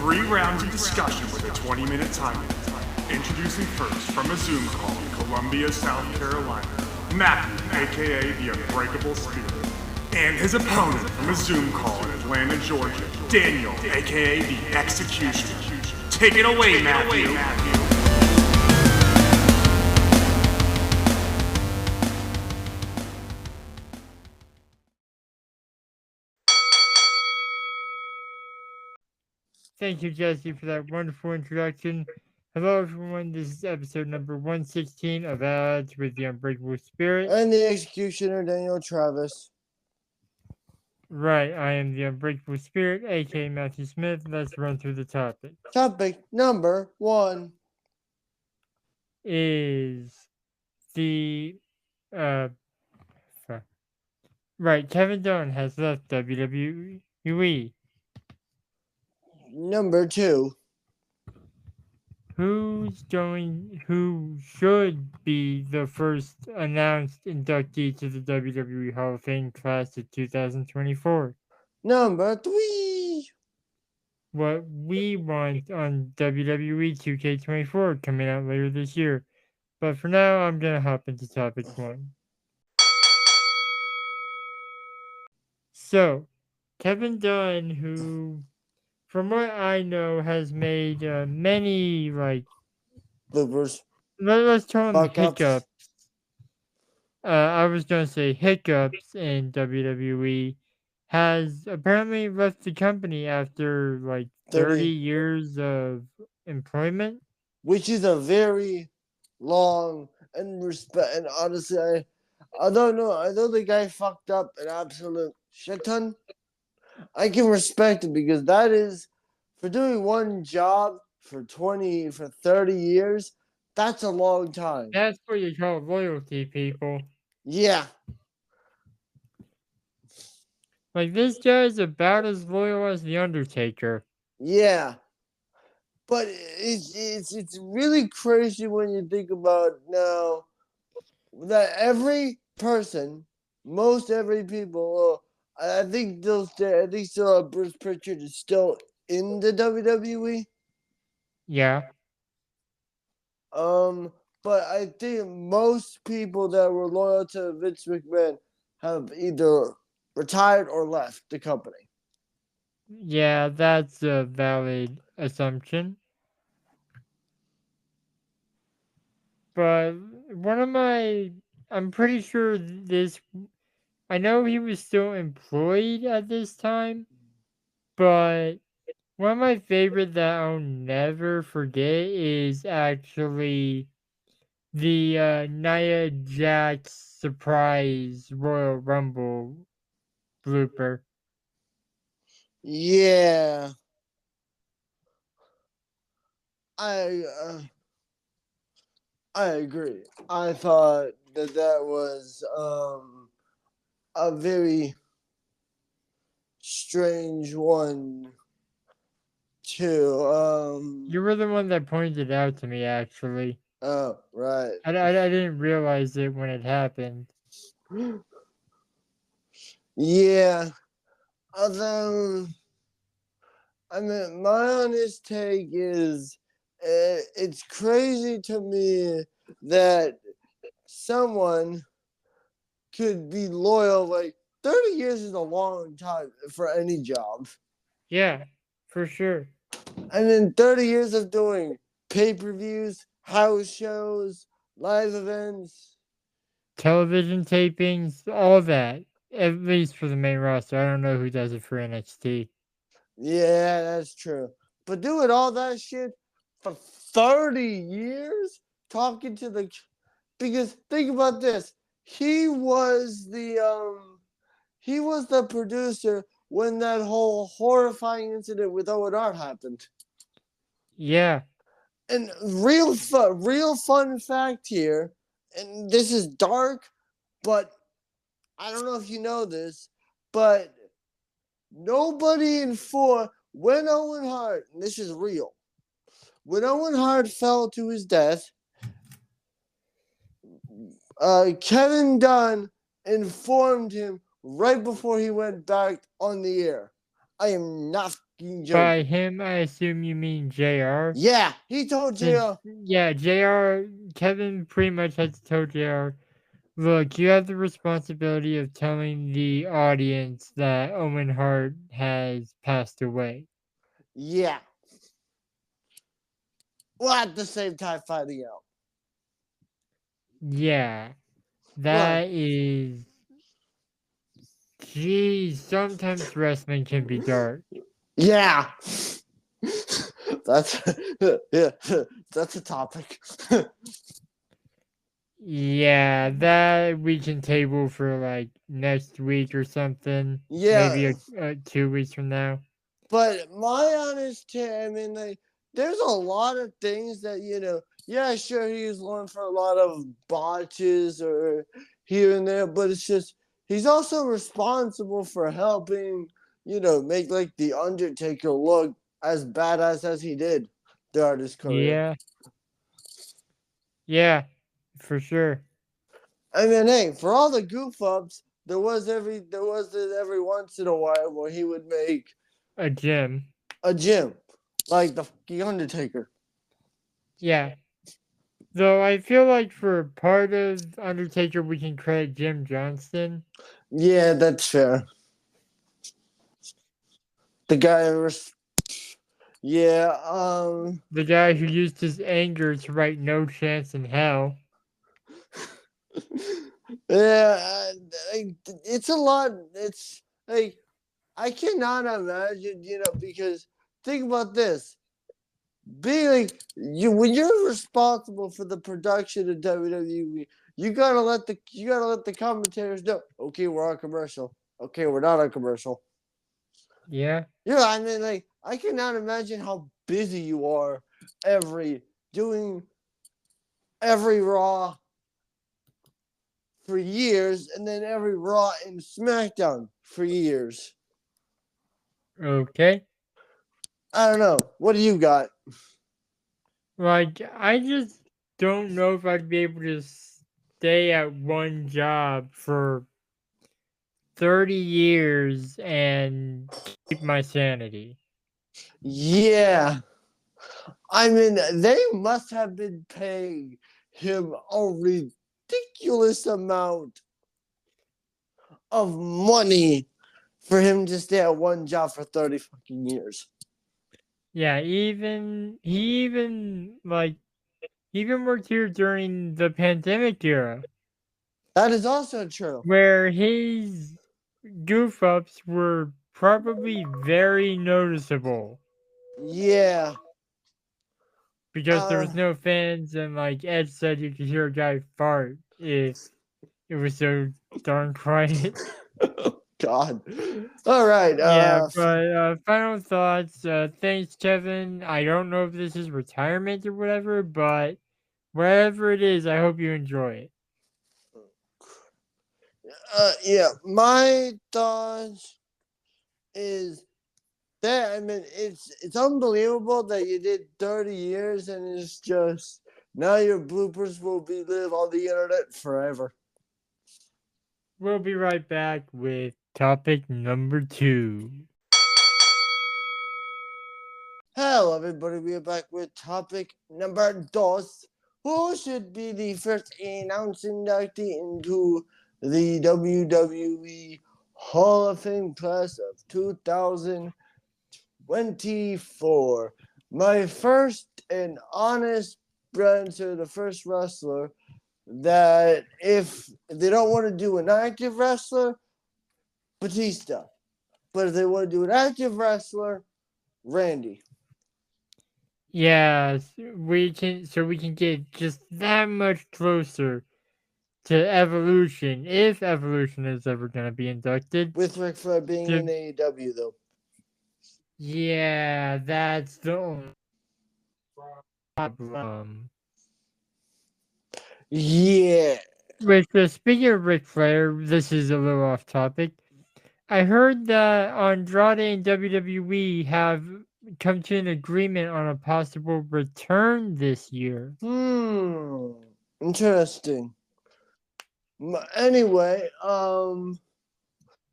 3 rounds of discussion with a 20-minute time limit. Introducing first from a Zoom call in Columbia, South Carolina, Matthew, aka the Unbreakable Spirit. And his opponent from a Zoom call in Atlanta, Georgia, Daniel, aka the Executioner. Take it away, Matthew. Thank you, Jesse, for that wonderful introduction. Hello, everyone. This is episode number 116 of Odds with the Unbreakable Spirit. And the Executioner, Daniel Travis. Right, I am the Unbreakable Spirit, aka Matthew Smith. Let's run through the topic. Topic number 1 is the right, Kevin Dunn has left WWE. Number 2. Who should be the first announced inductee to the WWE Hall of Fame class of 2024? Number 3. What we want on WWE 2K24 coming out later this year. But for now, I'm going to hop into topic 1. So, Kevin Dunn, who, from what I know, has made many, Bloopers. let's call them Fuck ups. hiccups. I was going to say hiccups in WWE, has apparently left the company after 30 years of employment. Which is a very long and honestly, I don't know. I know the guy fucked up an absolute shit ton. I can respect it because that is, for doing one job for 30 years, that's a long time. That's what you call loyalty, people. Yeah. This guy is about as loyal as The Undertaker. Yeah. But it's really crazy when you think about now that every person, most every people, I think still Bruce Pritchard is still in the WWE. Yeah. But I think most people that were loyal to Vince McMahon have either retired or left the company. Yeah, that's a valid assumption. But I'm pretty sure I know he was still employed at this time, but one of my favorite that I'll never forget is actually the Nia Jax surprise Royal Rumble blooper. Yeah. I agree. I thought that was a very strange one too. You were the one that pointed it out to me, actually. Oh, right. I didn't realize it when it happened. Yeah. Although, I mean, my honest take is it's crazy to me that someone could be loyal. 30 years is a long time for any job. Yeah, for sure. And in 30 years of doing pay-per-views, house shows, live events, television tapings, all that. At least for the main roster. I don't know who does it for NXT. Yeah, that's true. But doing all that shit for 30 years, talking to because think about this. He was the producer when that whole horrifying incident with Owen Hart happened. Yeah. And real fun fact here, and this is dark, but I don't know if you know this, but nobody when Owen Hart, and this is real, when Owen Hart fell to his death, Kevin Dunn informed him right before he went back on the air. I am not fucking joke. By him, I assume you mean JR. Yeah, he told JR. Yeah, JR. Kevin pretty much had to tell JR, look, you have the responsibility of telling the audience that Owen Hart has passed away. Yeah. Well, at the same time, finding out. Yeah, that is. Geez, sometimes wrestling can be dark. Yeah. That's yeah, that's a topic. Yeah, that we can table for like next week or something. Yeah. Maybe 2 weeks from now. But my honest I mean, like, there's a lot of things that, yeah, sure, he's known for a lot of botches or here and there, but it's just, he's also responsible for helping, make like The Undertaker look as badass as he did throughout his career. Yeah. Yeah, for sure. I mean, hey, for all the goof ups, there was every once in a while where he would make a gym, like the Undertaker. Yeah. Though I feel like for part of Undertaker, we can credit Jim Johnston. Yeah, that's fair. The guy the guy who used his anger to write No Chance in Hell. Yeah, it's a lot. It's like, I cannot imagine, because think about this. Being like, when you're responsible for the production of WWE, you gotta let the commentators know, okay, we're on commercial. Okay, we're not on commercial. Yeah. Yeah, I mean, like, I cannot imagine how busy you are doing every Raw for years, and then every Raw and SmackDown for years. Okay. I don't know. What do you got? Like, I just don't know if I'd be able to stay at one job for 30 years and keep my sanity. Yeah. I mean, they must have been paying him a ridiculous amount of money for him to stay at one job for 30 fucking years. Yeah, he even worked here during the pandemic era. That is also true. Where his goof ups were probably very noticeable. Yeah. Because there was no fans, and like Ed said, you could hear a guy fart if it was so darn quiet. God. All right. Yeah, but final thoughts. Thanks, Kevin. I don't know if this is retirement or whatever, but wherever it is, I hope you enjoy it. Yeah, my thoughts is that, I mean, it's unbelievable that you did 30 years, and it's just now your bloopers will live on the internet forever. We'll be right back with topic number 2. Hello, everybody. We are back with topic number 2. Who should be the first announced inductee into the WWE Hall of Fame class of 2024? My first and honest answer, the first wrestler that, if they don't want to do an active wrestler, Batista. But if they want to do an active wrestler, Randy. Yeah, we can get just that much closer to Evolution, if Evolution is ever going to be inducted. With Ric Flair being in AEW, though. Yeah, that's the only problem. Yeah. Speaking of Ric Flair, this is a little off topic. I heard that Andrade and WWE have come to an agreement on a possible return this year. Interesting. Anyway,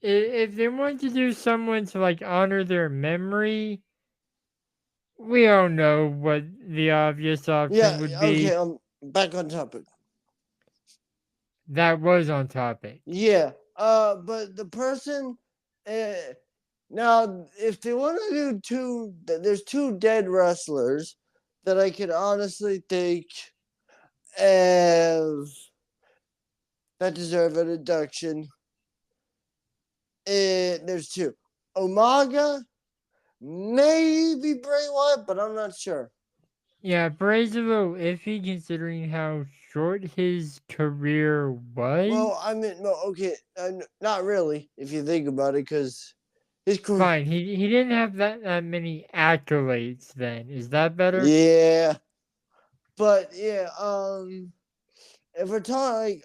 If they want to do someone to like honor their memory, we all know what the obvious option Yeah, would okay, be. back on topic. That was on topic. Yeah, but the person, now, if they want to do there's two dead wrestlers that I could honestly think of that deserve an induction. There's two. Umaga, maybe Bray Wyatt, but I'm not sure. Yeah, Bray's a little iffy considering how short his career was. Well, I mean, no, okay, not really, if you think about it, because his career. Fine, he didn't have that many accolades then. Is that better? Yeah, but yeah, if we're talking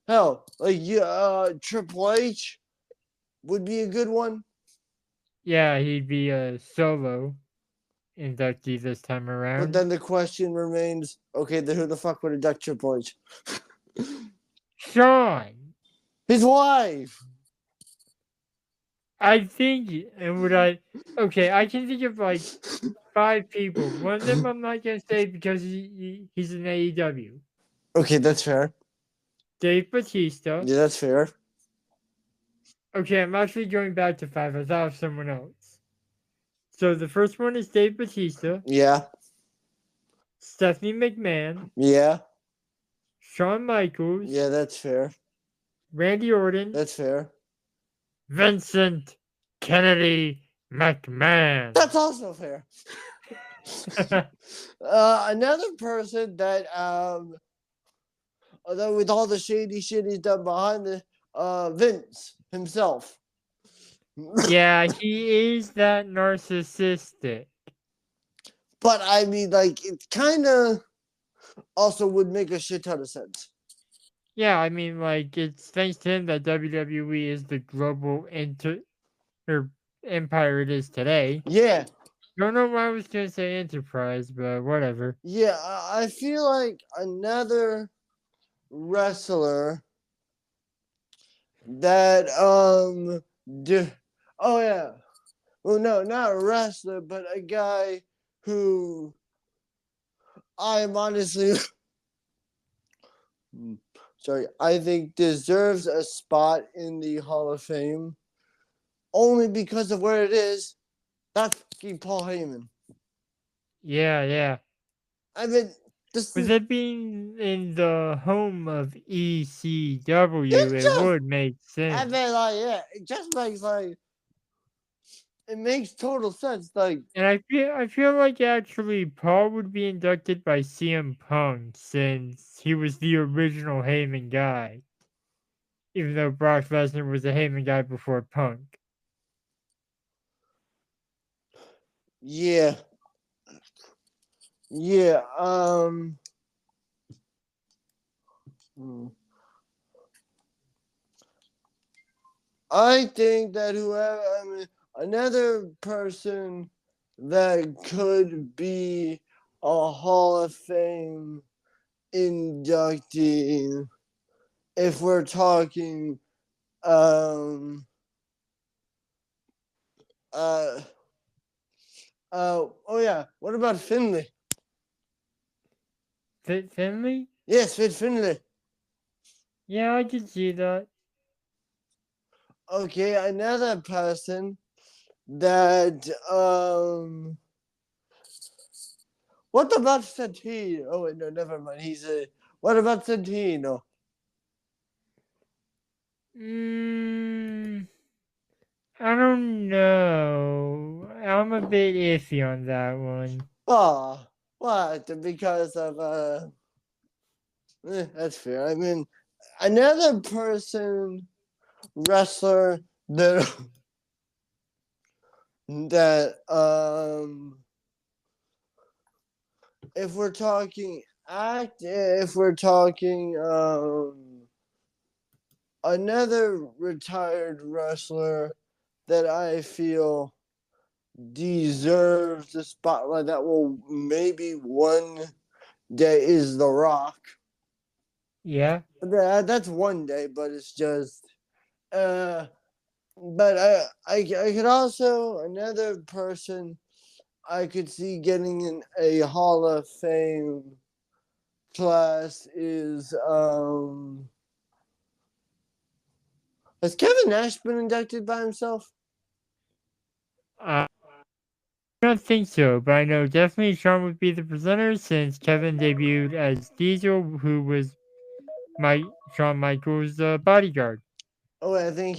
hell, like Triple H would be a good one. Yeah, he'd be a solo inductee this time But around. then the question remains: okay, then who the fuck would induct Triple H? Sean, His wife. I think, and would I? Okay, I can think of like 5 people. One of them I'm not gonna say because he's in AEW. Okay, that's fair. Dave Batista. Yeah, that's fair. Okay, I'm actually going back to 5. I thought of someone else. So the first one is Dave Batista, Yeah, Stephanie McMahon, yeah, Shawn Michaels, yeah, that's fair. Randy Orton, That's fair. Vincent Kennedy McMahon. That's also fair. Another person that although with all the shady shit he's done behind the Vince himself. Yeah, he is that narcissistic. But I mean, like, it kind of also would make a shit ton of sense. Yeah, I mean, like, it's thanks to him that WWE is the global empire it is today. Yeah, Don't know why I was gonna say enterprise, but whatever. yeah. I feel like another wrestler that oh yeah, well no, not a wrestler, but a guy who I'm honestly sorry, I think deserves a spot in the Hall of Fame only because of where it is. That's fucking Paul Heyman. Yeah. I mean, this With is it being in the home of ECW, It it just- would make I sense. mean, like, yeah, it just makes like it makes total sense. Like, And I feel like actually Paul would be inducted by CM Punk since he was the original Heyman guy. Even though Brock Lesnar was a Heyman guy before Punk. yeah, yeah, I think that whoever, I mean, another person that could be a Hall of Fame inductee, if we're talking, oh yeah, what about Finley? Finley? Yes, Fit Finley. Yeah, I can see that. Okay, another person that what about Santino? Oh wait, no, never mind. He's a what about Santino? I don't know. I'm a bit iffy on that one. Oh, what? Because of that's fair. I mean, another person wrestler that that if we're talking if we're talking another retired wrestler that I feel deserves the spotlight that will maybe one day is The Rock. Yeah. That's one day, but it's just But I could also another person I could see getting in a Hall of Fame class is has Kevin Nash been inducted by himself? I don't think so, but I know definitely Shawn would be the presenter since Kevin debuted as Diesel, who was Shawn Michaels' bodyguard. Oh wait, I think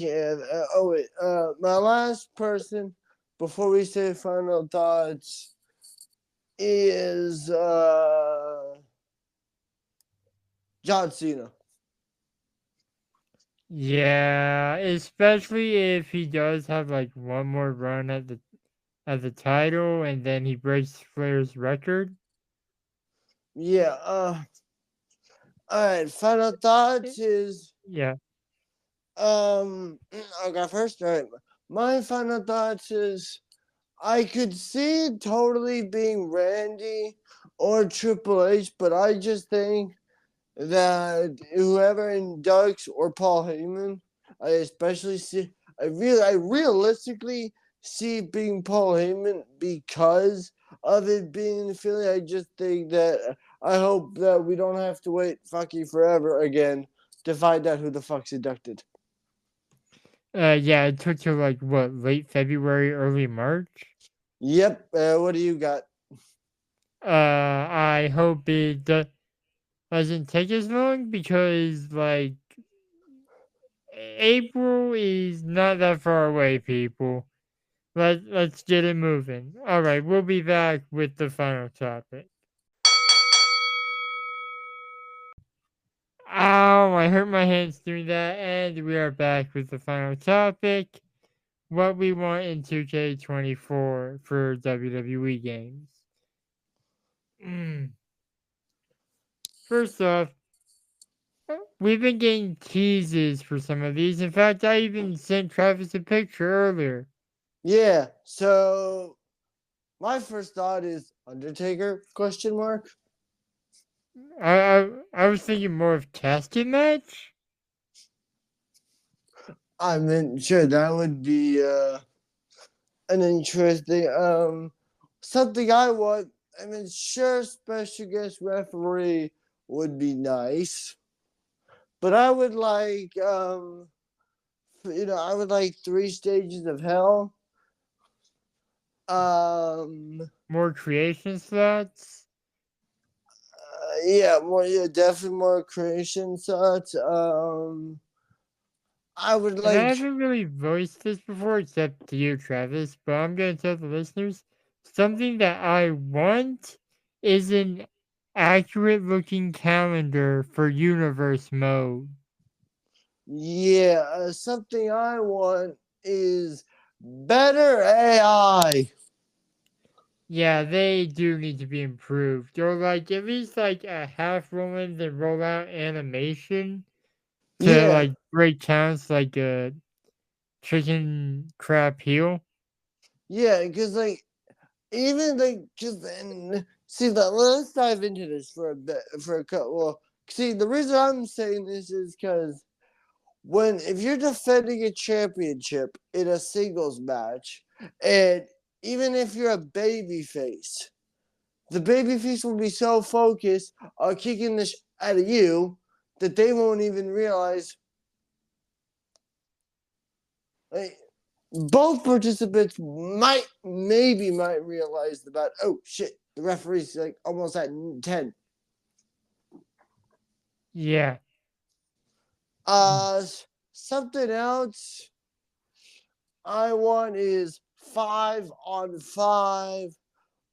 oh wait, my last person before we say final thoughts is John Cena. Yeah, especially if he does have like one more run at the title and then he breaks Flair's record. Yeah. All right. Final thoughts is Yeah. I got first. All right. My final thoughts is I could see it totally being Randy or Triple H, but I just think that whoever inducts or Paul Heyman, I especially see. I realistically see it being Paul Heyman because of it being in Philly. I just think that I hope that we don't have to wait fucking forever again to find out who the fuck's inducted. Yeah, it took till like what, late February, early March. Yep. What do you got? I hope it doesn't take as long because like April is not that far away, people. Let's get it moving. All right, we'll be back with the final topic. Ow, I hurt my hands doing that, and we are back with the final topic. What we want in 2K24 for WWE games. First off, we've been getting teases for some of these. In fact, I even sent Travis a picture earlier. Yeah. So my first thought is Undertaker? Question mark. I was thinking more of casket match. I mean, sure, that would be an interesting something I want. I mean, sure, special guest referee would be nice, but I would like I would like 3 stages of hell. More creation slots. Yeah, definitely more creation shots. I would And I like. haven't really voiced this before except to you, Travis, but I'm going to tell the listeners something that I want is an accurate looking calendar for universe mode. Yeah, something I want is better AI. Yeah, they do need to be improved. Or like at least like a half rolling then roll out animation to Yeah, like break counts like a chicken crap heel. yeah, because like even like just then see that let's dive into this for a bit for a couple. Well, see the reason I'm saying this is because when if you're defending a championship in a singles match, and even if you're a baby face, the baby face will be so focused on kicking the out of you that they won't even realize. Like, both participants might realize about oh shit, the referee's like almost at 10. Yeah. Something else I want is 5-on-5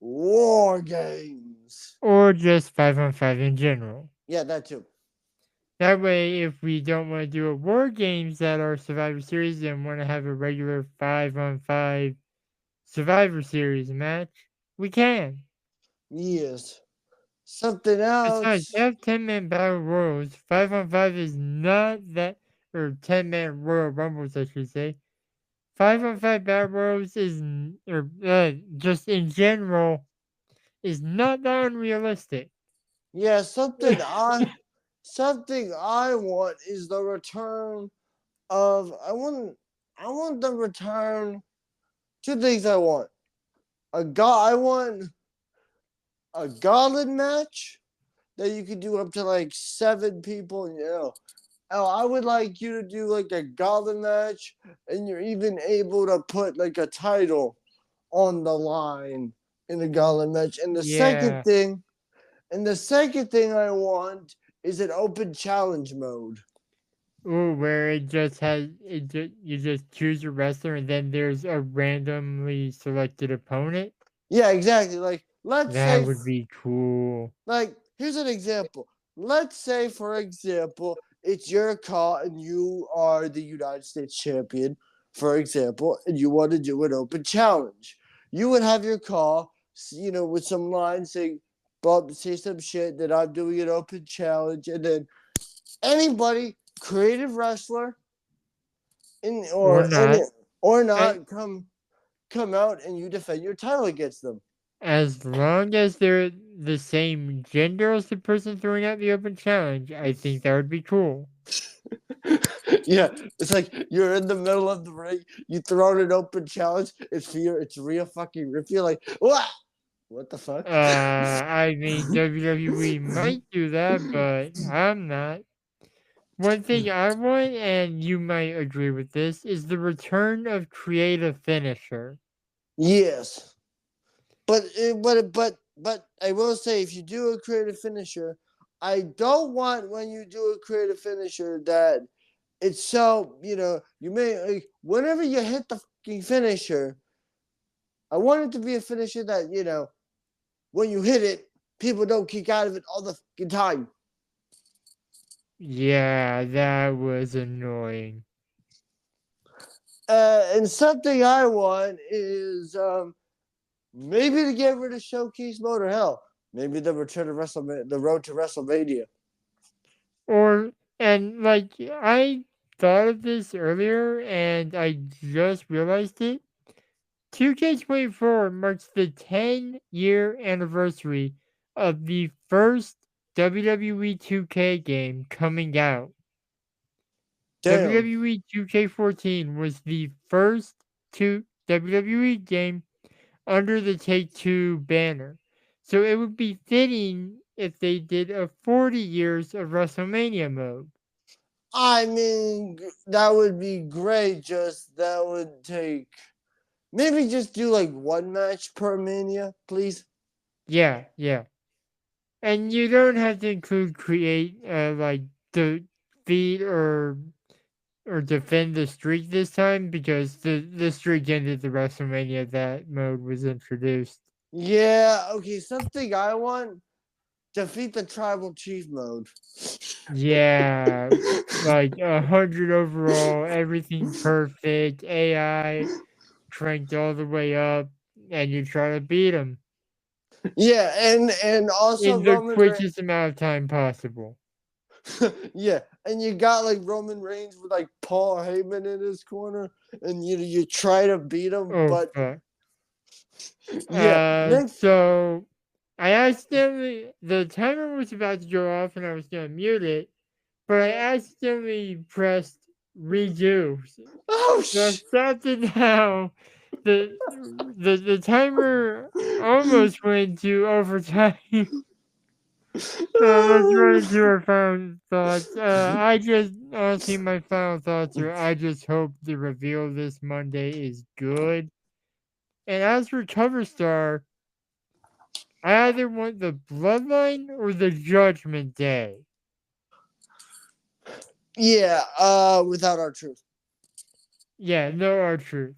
war games. Or just 5-on-5 in general. Yeah, that too. That way, if we don't want to do a War Games that are Survivor Series and want to have a regular 5-on-5 Survivor Series match, we can. Yes. Something Besides, else. they have 10-man Battle Royals. 5-on-5 is not that, or 10-man Royal Rumbles, I should say. 5-on-5 Battle Royals is, just in general, is not that unrealistic. Yeah, something I want is the return of I want the return. Two things I want. I want a gauntlet match that you could do up to like 7 people. Oh, I would like you to do like a gauntlet match, and you're even able to put like a title on the line in the gauntlet match. Yeah. And the second thing I want is an open challenge mode. Ooh, where you just choose your wrestler and then there's a randomly selected opponent. Yeah, exactly. Like That would be cool. here's an example. Let's say, for example, it's your call and you are the United States champion, for example, and you want to do an open challenge. You would have your call, with some lines saying, Bob, say some shit that I'm doing an open challenge, and then anybody, creative wrestler, in Or or any not. or A- not, come out and you defend your title against them. As long as they're the same gender as the person throwing out the open challenge, I think that would be cool. Yeah, it's like you're in the middle of the ring, you throw out an open challenge, it's Rhea fucking Rip. You're like, what the fuck? I mean, WWE might do that, but I'm not. One thing I want, and you might agree with this, is the return of creative finisher. Yes, but I will say, if you do a creative finisher, I don't want, when you do a creative finisher, that it's so, you may, like, whenever you hit the fucking finisher, I want it to be a finisher that, when you hit it, people don't kick out of it all the fucking time. Yeah, that was annoying. And something I want is, maybe to get rid of showcase mode, or hell, maybe the return of the road to WrestleMania. And like, I thought of this earlier and I just realized it. 2K24 marks the 10-year anniversary of the first WWE 2K game coming out. Damn. WWE 2K14 was the first WWE game under the Take-Two banner. So it would be fitting if they did a 40 years of WrestleMania mode. I mean, that would be great. Just that would take, maybe just do like one match per Mania, please. Yeah, yeah. And you don't have to include create like defeat or defend the streak this time because the streak ended the WrestleMania that mode was introduced. Yeah, okay. Something I want: defeat the tribal chief mode. Yeah, like 100 overall, everything perfect, AI cranked all the way up, and you try to beat him Yeah, and also in the Roman Reigns. quickest amount of time possible. Yeah, and you got like Roman Reigns with like Paul Heyman in his corner, and you try to beat him, Oh but fuck. yeah, next. So I accidentally the timer was about to go off and I was gonna mute it, but I accidentally pressed redo. Oh So sad to now the timer almost went to overtime. Let's run into our final thoughts. I just honestly my final thoughts are I just hope the reveal this Monday is good. And as for Cover Star, I either want the Bloodline or the Judgment Day. Yeah, without R-Truth. Yeah, no R-Truth.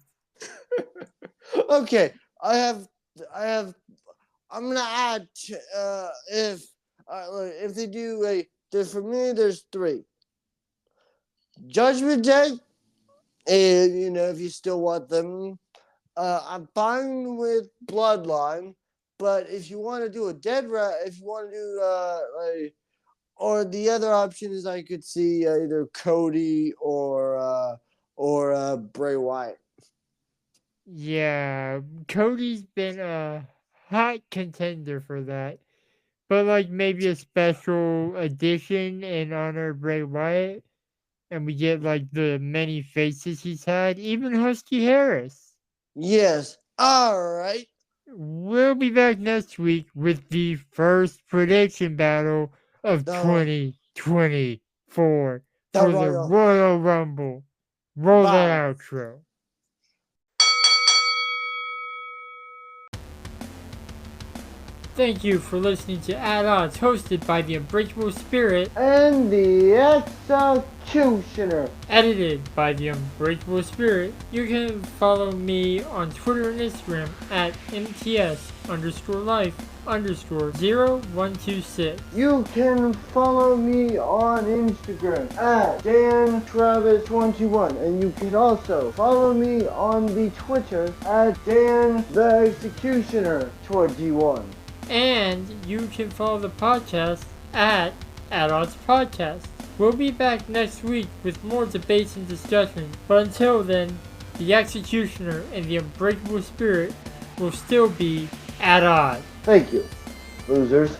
Okay, I have. I'm gonna add. If they do for me, there's three. Judgment Day, and if you still want them, I'm fine with Bloodline. But if you want to do if you want to do or the other option is I could see either Cody or Bray Wyatt. Yeah, Cody's been a hot contender for that. But like maybe a special edition in honor of Bray Wyatt. and we get like the many faces he's had, even Husky Harris. Yes. All right. We'll be back next week with the first prediction battle of The- 2024 The for the Royal- Royal Rumble. Roll Bye. that outro. Thank you for listening to At Odds, hosted by the Unbreakable Spirit, And the Executioner. edited by the Unbreakable Spirit. You can follow me on Twitter and Instagram at MTS_life_0126. You can follow me on Instagram at DanTravis121, and you can also follow me on the Twitter at DanTheExecutioner21. And you can follow the podcast at Odds Podcast. We'll be back next week with more debates and discussions. But until then, the Executioner and the Unbreakable Spirit will still be at odds. Thank you, losers.